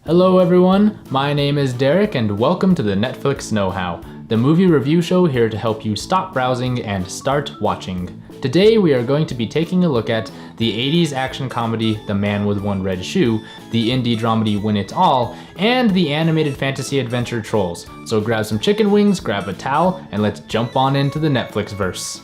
Hello everyone, my name is Derek and welcome to the Netflix Knowhow, the movie review show here to help you stop browsing and start watching. Today we are going to be taking a look at the 80s action comedy The Man with One Red Shoe, the indie dramedy Win It All, and the animated fantasy adventure Trolls. So grab some chicken wings, grab a towel, and let's jump on into the Netflix verse.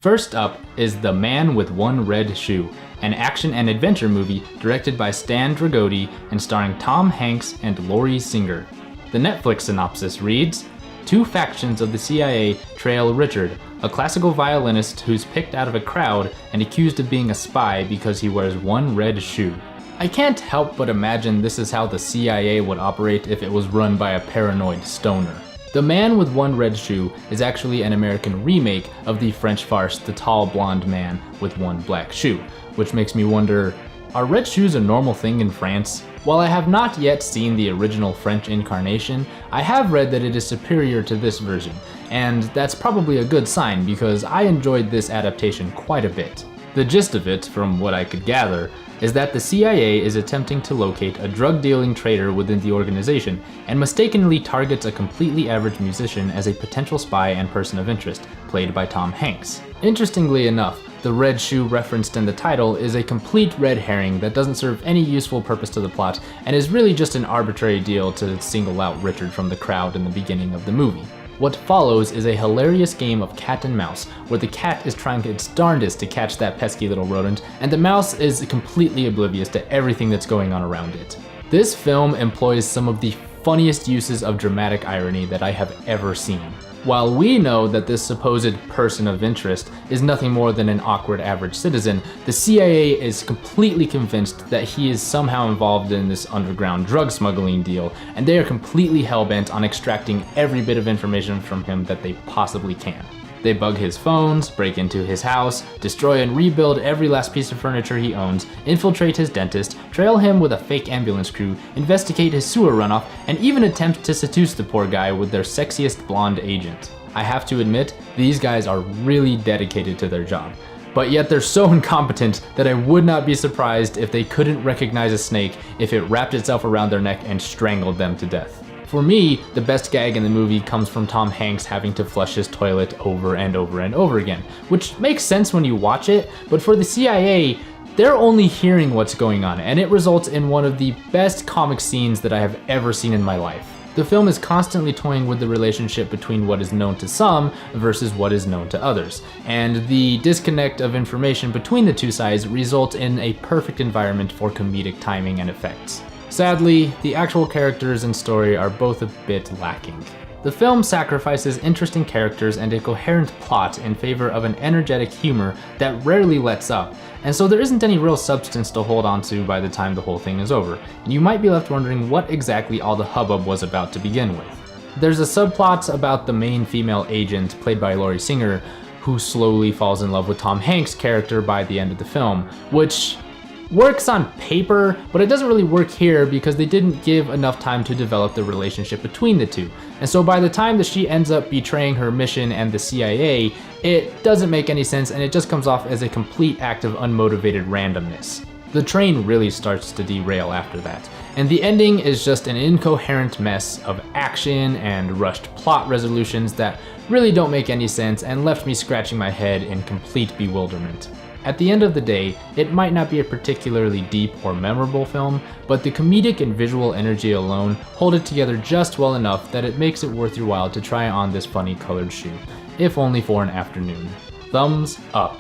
First up is The Man with One Red Shoe, an action and adventure movie directed by Stan Dragoti and starring Tom Hanks and Laurie Singer. The Netflix synopsis reads, two factions of the CIA trail Richard, a classical violinist who's picked out of a crowd and accused of being a spy because he wears one red shoe. I can't help but imagine this is how the CIA would operate if it was run by a paranoid stoner. The Man with One Red Shoe is actually an American remake of the French farce The Tall Blonde Man with One Black Shoe, which makes me wonder, are red shoes a normal thing in France? While I have not yet seen the original French incarnation, I have read that it is superior to this version, and that's probably a good sign because I enjoyed this adaptation quite a bit. The gist of it, from what I could gather, is that the CIA is attempting to locate a drug-dealing traitor within the organization and mistakenly targets a completely average musician as a potential spy and person of interest, played by Tom Hanks. Interestingly enough, the red shoe referenced in the title is a complete red herring that doesn't serve any useful purpose to the plot and is really just an arbitrary deal to single out Richard from the crowd in the beginning of the movie. What follows is a hilarious game of cat and mouse, where the cat is trying its darndest to catch that pesky little rodent, and the mouse is completely oblivious to everything that's going on around it. This film employs some of the funniest uses of dramatic irony that I have ever seen. While we know that this supposed person of interest is nothing more than an awkward average citizen, the CIA is completely convinced that he is somehow involved in this underground drug smuggling deal, and they are completely hellbent on extracting every bit of information from him that they possibly can. They bug his phones, break into his house, destroy and rebuild every last piece of furniture he owns, infiltrate his dentist, trail him with a fake ambulance crew, investigate his sewer runoff, and even attempt to seduce the poor guy with their sexiest blonde agent. I have to admit, these guys are really dedicated to their job. But yet they're so incompetent that I would not be surprised if they couldn't recognize a snake if it wrapped itself around their neck and strangled them to death. For me, the best gag in the movie comes from Tom Hanks having to flush his toilet over and over and over again, which makes sense when you watch it, but for the CIA, they're only hearing what's going on, and it results in one of the best comic scenes that I have ever seen in my life. The film is constantly toying with the relationship between what is known to some versus what is known to others, and the disconnect of information between the two sides results in a perfect environment for comedic timing and effects. Sadly, the actual characters and story are both a bit lacking. The film sacrifices interesting characters and a coherent plot in favor of an energetic humor that rarely lets up, and so there isn't any real substance to hold on to by the time the whole thing is over, and you might be left wondering what exactly all the hubbub was about to begin with. There's a subplot about the main female agent, played by Laurie Singer, who slowly falls in love with Tom Hanks' character by the end of the film, which works on paper, but it doesn't really work here because they didn't give enough time to develop the relationship between the two. And so by the time that she ends up betraying her mission and the CIA, it doesn't make any sense and it just comes off as a complete act of unmotivated randomness. The train really starts to derail after that, and the ending is just an incoherent mess of action and rushed plot resolutions that really don't make any sense and left me scratching my head in complete bewilderment. At the end of the day, it might not be a particularly deep or memorable film, but the comedic and visual energy alone hold it together just well enough that it makes it worth your while to try on this funny colored shoe, if only for an afternoon. Thumbs up.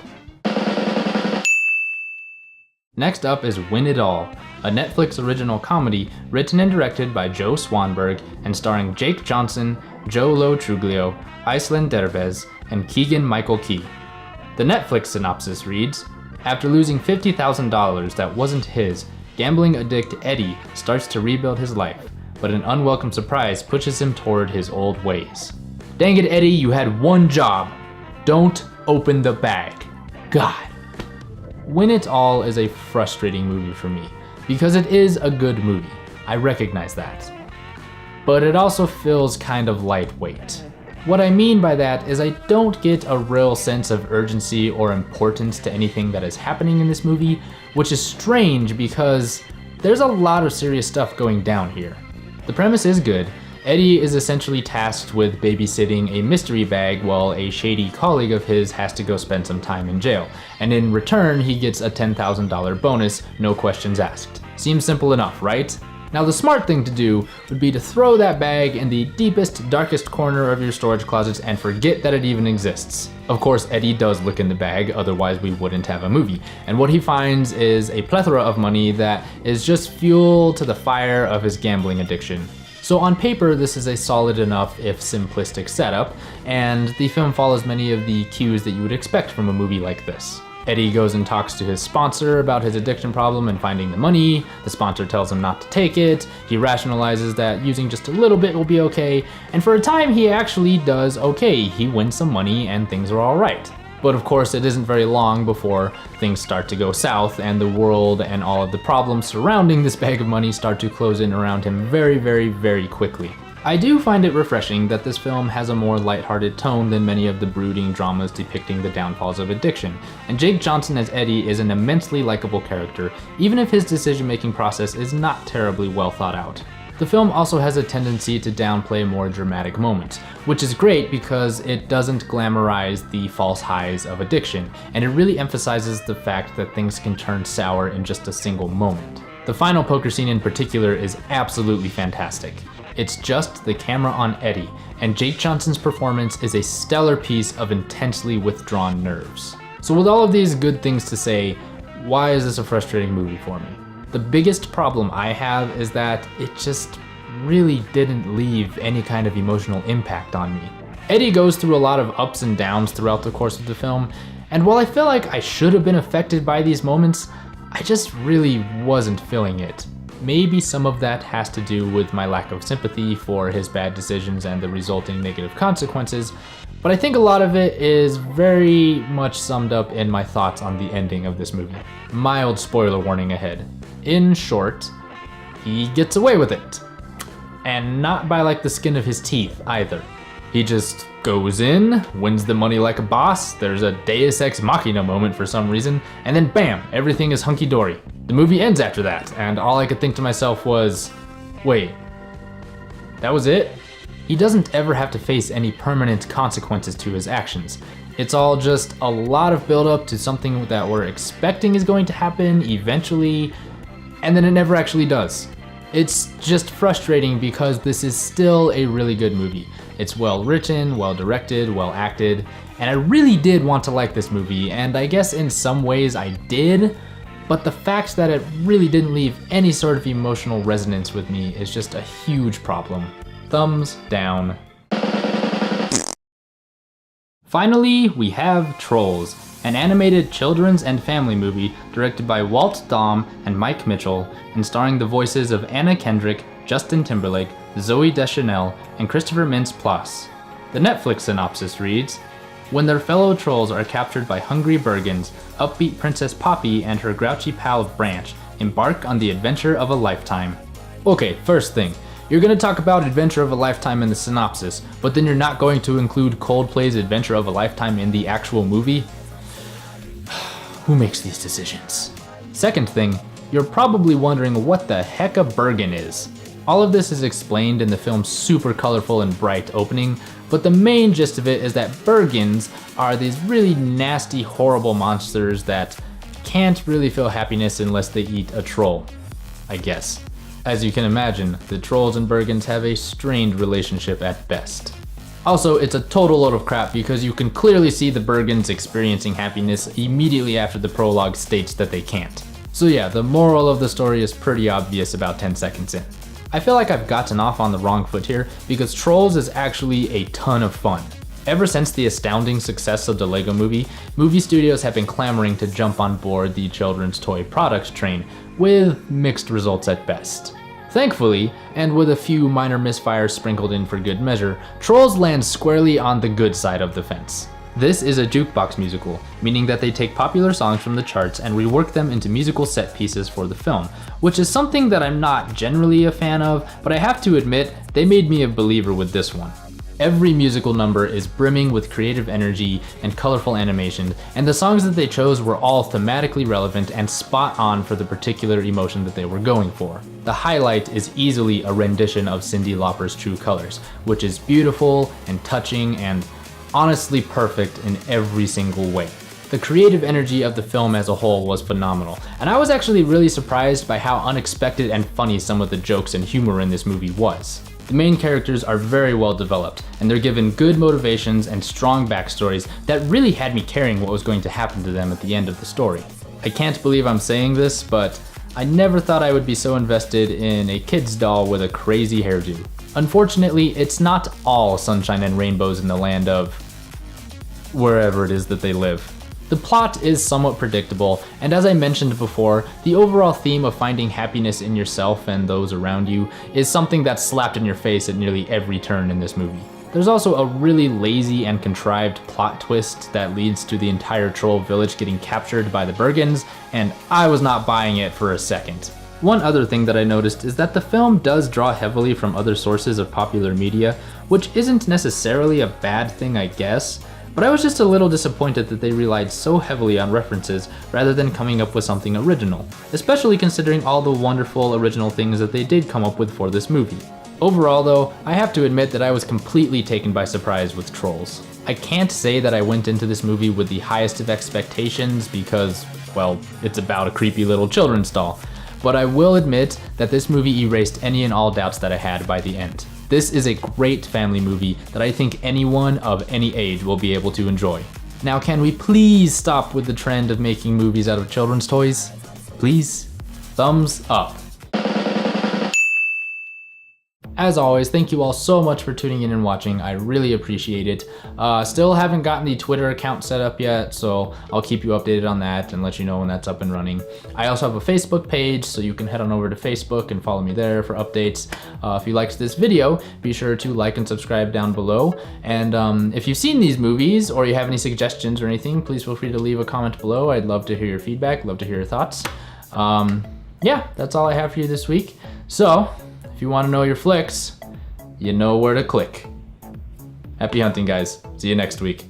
Next up is Win It All, a Netflix original comedy written and directed by Joe Swanberg and starring Jake Johnson, Joe Lo Truglio, Aislinn Derbez, and Keegan-Michael. The Netflix synopsis reads, after losing $50,000 that wasn't his, gambling addict Eddie starts to rebuild his life, but an unwelcome surprise pushes him toward his old ways. Dang it, Eddie, you had one job. Don't open the bag. God. Win It All is a frustrating movie for me, because it is a good movie. I recognize that. But it also feels kind of lightweight. What I mean by that is I don't get a real sense of urgency or importance to anything that is happening in this movie, which is strange because there's a lot of serious stuff going down here. The premise is good. Eddie is essentially tasked with babysitting a mystery bag while a shady colleague of his has to go spend some time in jail, and in return he gets a $10,000 bonus, no questions asked. Seems simple enough, right? Now the smart thing to do would be to throw that bag in the deepest, darkest corner of your storage closet and forget that it even exists. Of course, Eddie does look in the bag, otherwise we wouldn't have a movie. And what he finds is a plethora of money that is just fuel to the fire of his gambling addiction. So on paper, this is a solid enough, if simplistic, setup, and the film follows many of the cues that you would expect from a movie like this. Eddie goes and talks to his sponsor about his addiction problem and finding the money. The sponsor tells him not to take it. He rationalizes that using just a little bit will be okay, and for a time he actually does okay. He wins some money and things are all right. But of course, it isn't very long before things start to go south and the world and all of the problems surrounding this bag of money start to close in around him very, very, very quickly. I do find it refreshing that this film has a more lighthearted tone than many of the brooding dramas depicting the downfalls of addiction, and Jake Johnson as Eddie is an immensely likable character, even if his decision-making process is not terribly well thought out. The film also has a tendency to downplay more dramatic moments, which is great because it doesn't glamorize the false highs of addiction, and it really emphasizes the fact that things can turn sour in just a single moment. The final poker scene in particular is absolutely fantastic. It's just the camera on Eddie, and Jake Johnson's performance is a stellar piece of intensely withdrawn nerves. So with all of these good things to say, why is this a frustrating movie for me? The biggest problem I have is that it just really didn't leave any kind of emotional impact on me. Eddie goes through a lot of ups and downs throughout the course of the film, and while I feel like I should have been affected by these moments, I just really wasn't feeling it. Maybe some of that has to do with my lack of sympathy for his bad decisions and the resulting negative consequences, but I think a lot of it is very much summed up in my thoughts on the ending of this movie. Mild spoiler warning ahead. In short, he gets away with it. And not by like the skin of his teeth either. He just goes in, wins the money like a boss, there's a Deus Ex Machina moment for some reason, and then bam, everything is hunky-dory. The movie ends after that, and all I could think to myself was, wait, that was it? He doesn't ever have to face any permanent consequences to his actions. It's all just a lot of build-up to something that we're expecting is going to happen eventually, and then it never actually does. It's just frustrating because this is still a really good movie. It's well written, well directed, well acted, and I really did want to like this movie, and I guess in some ways I did, but the fact that it really didn't leave any sort of emotional resonance with me is just a huge problem. Thumbs down. Finally, we have Trolls, an animated children's and family movie directed by Walt, Dohm, and Mike Mitchell, and starring the voices of Anna Kendrick, Justin Timberlake, Zooey Deschanel, and Christopher Mintz-Plasse. The Netflix synopsis reads, when their fellow trolls are captured by hungry Bergens, upbeat Princess Poppy and her grouchy pal Branch embark on the adventure of a lifetime. Okay, first thing, you're gonna talk about Adventure of a Lifetime in the synopsis, but then you're not going to include Coldplay's Adventure of a Lifetime in the actual movie? Who makes these decisions? Second thing, you're probably wondering what the heck a Bergen is. All of this is explained in the film's super colorful and bright opening, but the main gist of it is that Bergens are these really nasty, horrible monsters that can't really feel happiness unless they eat a troll, I guess. As you can imagine, the trolls and Bergens have a strained relationship at best. Also, it's a total load of crap because you can clearly see the Bergens experiencing happiness immediately after the prologue states that they can't. So yeah, the moral of the story is pretty obvious about 10 seconds in. I feel like I've gotten off on the wrong foot here because Trolls is actually a ton of fun. Ever since the astounding success of the Lego Movie, movie studios have been clamoring to jump on board the children's toy product train, with mixed results at best. Thankfully, and with a few minor misfires sprinkled in for good measure, Trolls lands squarely on the good side of the fence. This is a jukebox musical, meaning that they take popular songs from the charts and rework them into musical set pieces for the film, which is something that I'm not generally a fan of, but I have to admit, they made me a believer with this one. Every musical number is brimming with creative energy and colorful animation, and the songs that they chose were all thematically relevant and spot on for the particular emotion that they were going for. The highlight is easily a rendition of Cyndi Lauper's True Colors, which is beautiful and touching and honestly perfect in every single way. The creative energy of the film as a whole was phenomenal, and I was actually really surprised by how unexpected and funny some of the jokes and humor in this movie was. The main characters are very well developed, and they're given good motivations and strong backstories that really had me caring what was going to happen to them at the end of the story. I can't believe I'm saying this, but I never thought I would be so invested in a kid's doll with a crazy hairdo. Unfortunately, it's not all sunshine and rainbows in the land of wherever it is that they live. The plot is somewhat predictable, and as I mentioned before, the overall theme of finding happiness in yourself and those around you is something that's slapped in your face at nearly every turn in this movie. There's also a really lazy and contrived plot twist that leads to the entire troll village getting captured by the Bergens, and I was not buying it for a second. One other thing that I noticed is that the film does draw heavily from other sources of popular media, which isn't necessarily a bad thing, I guess. But I was just a little disappointed that they relied so heavily on references rather than coming up with something original, especially considering all the wonderful original things that they did come up with for this movie. Overall though, I have to admit that I was completely taken by surprise with Trolls. I can't say that I went into this movie with the highest of expectations because, well, it's about a creepy little children's doll, but I will admit that this movie erased any and all doubts that I had by the end. This is a great family movie that I think anyone of any age will be able to enjoy. Now, can we please stop with the trend of making movies out of children's toys? Please? Thumbs up. As always, thank you all so much for tuning in and watching. I really appreciate it. Still haven't gotten the Twitter account set up yet, so I'll keep you updated on that and let you know when that's up and running. I also have a Facebook page, so you can head on over to Facebook and follow me there for updates. If you liked this video, be sure to like and subscribe down below. And if you've seen these movies or you have any suggestions or anything, please feel free to leave a comment below. I'd love to hear your feedback, love to hear your thoughts. Yeah, that's all I have for you this week. So, if you want to know your flicks, you know where to click. Happy hunting, guys. See you next week.